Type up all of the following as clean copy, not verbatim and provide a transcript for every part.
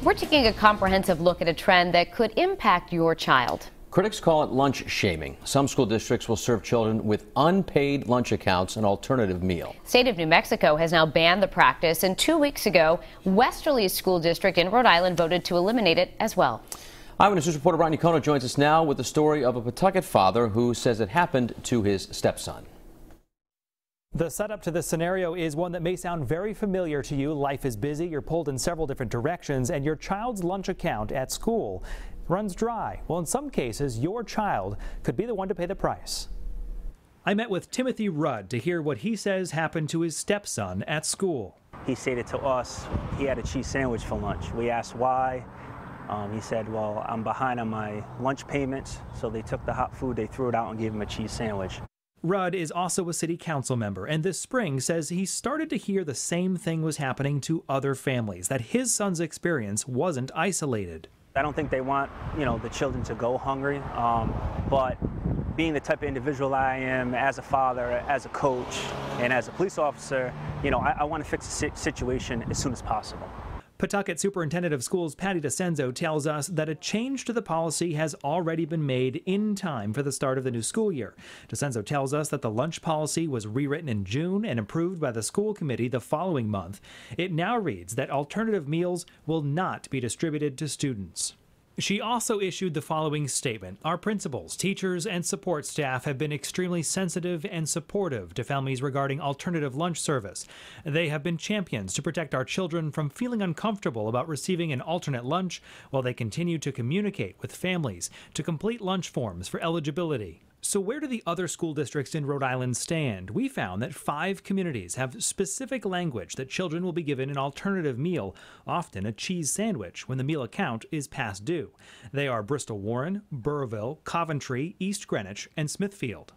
We're taking a comprehensive look at a trend that could impact your child. Critics call it lunch shaming. Some school districts will serve children with unpaid lunch accounts an alternative meal. State of New Mexico has now banned the practice, and 2 weeks ago, Westerly's school district in Rhode Island voted to eliminate it as well. Eyewitness News reporter Brian Yacono joins us now with the story of a Pawtucket father who says it happened to his stepson. The setup to this scenario is one that may sound very familiar to you. Life is busy, you're pulled in several different directions, and your child's lunch account at school runs dry. Well, in some cases, your child could be the one to pay the price. I met with Timothy Rudd to hear what he says happened to his stepson at school. He stated to us he had a cheese sandwich for lunch. We asked why. He said, well, I'm behind on my lunch payments, so they took the hot food, they threw it out and gave him a cheese sandwich. Rudd is also a city council member, and this spring says he started to hear the same thing was happening to other families, that his son's experience wasn't isolated. I don't think they want, the children to go hungry, but being the type of individual I am as a father, as a coach, and as a police officer, I want to fix the situation as soon as possible. Pawtucket Superintendent of Schools Patty DeCenzo tells us that a change to the policy has already been made in time for the start of the new school year. DeCenzo tells us that the lunch policy was rewritten in June and approved by the school committee the following month. It now reads that alternative meals will not be distributed to students. She also issued the following statement. Our principals, teachers, and support staff have been extremely sensitive and supportive to families regarding alternative lunch service. They have been champions to protect our children from feeling uncomfortable about receiving an alternate lunch while they continue to communicate with families to complete lunch forms for eligibility. So where do the other school districts in Rhode Island stand? We found that 5 communities have specific language that children will be given an alternative meal, often a cheese sandwich, when the meal account is past due. They are Bristol Warren, Burrillville, Coventry, East Greenwich, and Smithfield.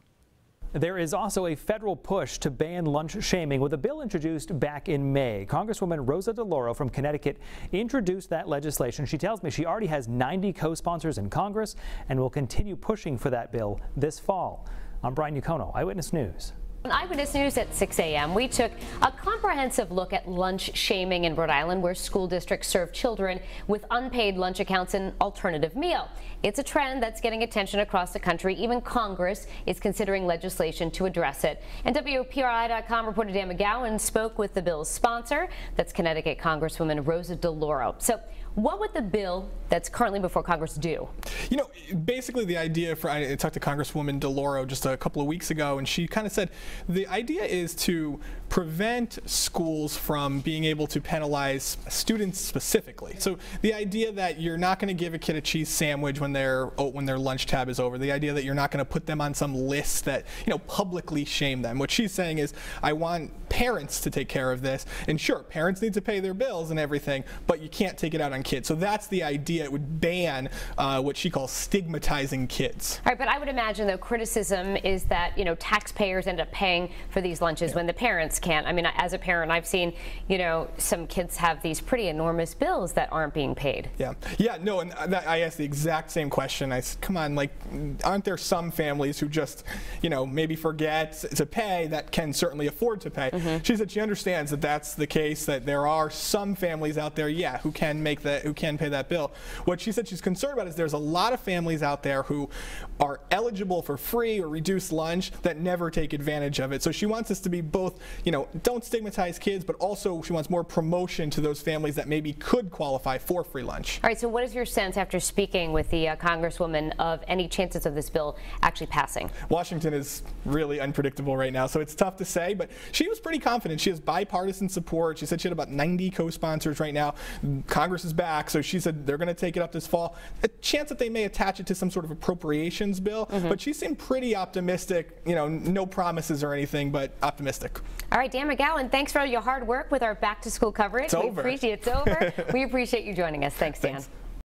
There is also a federal push to ban lunch shaming with a bill introduced back in May. Congresswoman Rosa DeLauro from Connecticut introduced that legislation. She tells me she already has 90 co-sponsors in Congress and will continue pushing for that bill this fall. I'm Brian Yacono, Eyewitness News. On Eyewitness News at 6 a.m., we took a comprehensive look at lunch shaming in Rhode Island, where school districts serve children with unpaid lunch accounts an alternative meal. It's a trend that's getting attention across the country. Even Congress is considering legislation to address it. And WPRI.com reporter Dan McGowan spoke with the bill's sponsor. That's Connecticut Congresswoman Rosa DeLauro. So what would the bill that's currently before Congress do? Basically the idea I talked to Congresswoman DeLauro just a couple of weeks ago, and she kind of said the idea is to prevent schools from being able to penalize students specifically. So the idea that you're not going to give a kid a cheese sandwich when their lunch tab is over, the idea that you're not going to put them on some list that, publicly shame them. What she's saying is, I want parents to take care of this, and sure, parents need to pay their bills and everything, but you can't take it out on kids. So that's the idea. It would ban what she calls stigmatizing kids. All right, but I would imagine, though, criticism is that, taxpayers end up paying for these lunches when the parents can't. I mean, as a parent, I've seen, some kids have these pretty enormous bills that aren't being paid. No, and I asked the exact same question. I said, come on, aren't there some families who just, maybe forget to pay that can certainly afford to pay? She said she understands that that's the case, that there are some families out there, who can pay that bill. What she said she's concerned about is there's a lot of families out there who are eligible for free or reduced lunch that never take advantage of it. So she wants us to be both, don't stigmatize kids, but also she wants more promotion to those families that maybe could qualify for free lunch. All right, so what is your sense after speaking with the Congresswoman of any chances of this bill actually passing? Washington is really unpredictable right now, so it's tough to say, but she was pretty confident. She has bipartisan support. She said she had about 90 co-sponsors right now. Congress is back, so she said they're going to take it up this fall. A chance that they may attach it to some sort of appropriations bill, but she seemed pretty optimistic. No promises or anything, but optimistic. All right, Dan McGowan, thanks for all your hard work with our back-to-school coverage. It's over. It's over. We appreciate you joining us. Thanks, Dan. Thanks.